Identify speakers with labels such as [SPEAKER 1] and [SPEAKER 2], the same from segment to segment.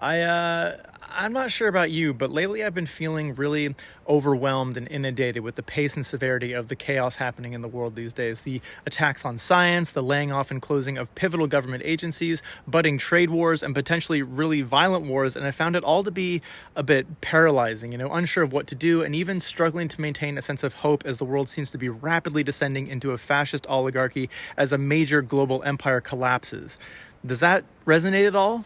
[SPEAKER 1] I'm not sure about you, but lately I've been feeling really overwhelmed and inundated with the pace and severity of the chaos happening in the world these days. The attacks on science, the laying off and closing of pivotal government agencies, budding trade wars, and potentially really violent wars. And I found it all to be a bit paralyzing, unsure of what to do, and even struggling to maintain a sense of hope as the world seems to be rapidly descending into a fascist oligarchy as a major global empire collapses. Does that resonate at all?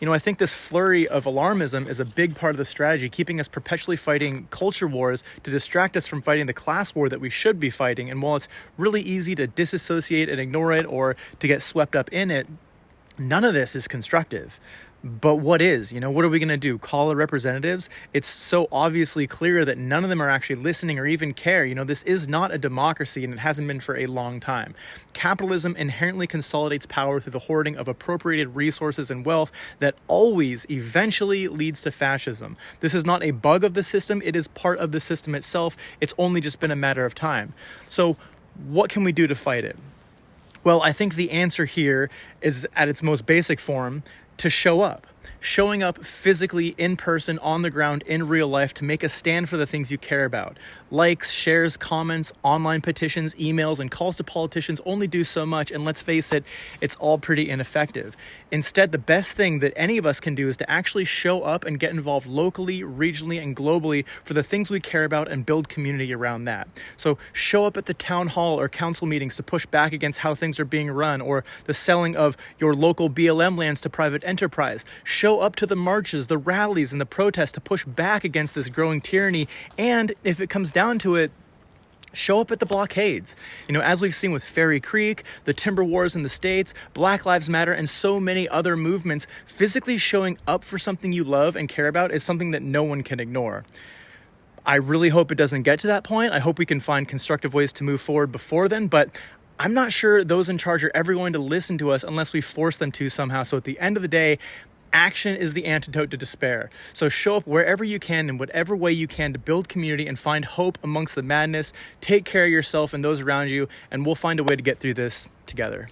[SPEAKER 1] I think this flurry of alarmism is a big part of the strategy, keeping us perpetually fighting culture wars to distract us from fighting the class war that we should be fighting. And while it's really easy to disassociate and ignore it or to get swept up in it, none of this is constructive. But what is? What are we going to do? Call the representatives? It's so obviously clear that none of them are actually listening or even care. This is not a democracy, and it hasn't been for a long time. Capitalism inherently consolidates power through the hoarding of appropriated resources and wealth that always eventually leads to fascism. This is not a bug of the system. It is part of the system itself. It's only just been a matter of time. So what can we do to fight it? Well, I think the answer here is, at its most basic form, to show up. Showing up physically, in person, on the ground, in real life, to make a stand for the things you care about. Likes, shares, comments, online petitions, emails, and calls to politicians only do so much, and let's face it, it's all pretty ineffective. Instead, the best thing that any of us can do is to actually show up and get involved locally, regionally, and globally for the things we care about and build community around that. So show up at the town hall or council meetings to push back against how things are being run, or the selling of your local BLM lands to private enterprise. Show up to the marches, the rallies, and the protests to push back against this growing tyranny. And if it comes down to it, show up at the blockades. As we've seen with Ferry Creek, the timber wars in the States, Black Lives Matter, and so many other movements, physically showing up for something you love and care about is something that no one can ignore. I really hope it doesn't get to that point. I hope we can find constructive ways to move forward before then, but I'm not sure those in charge are ever going to listen to us unless we force them to somehow. So at the end of the day, action is the antidote to despair. So show up wherever you can, in whatever way you can, to build community and find hope amongst the madness. Take care of yourself and those around you, and we'll find a way to get through this together.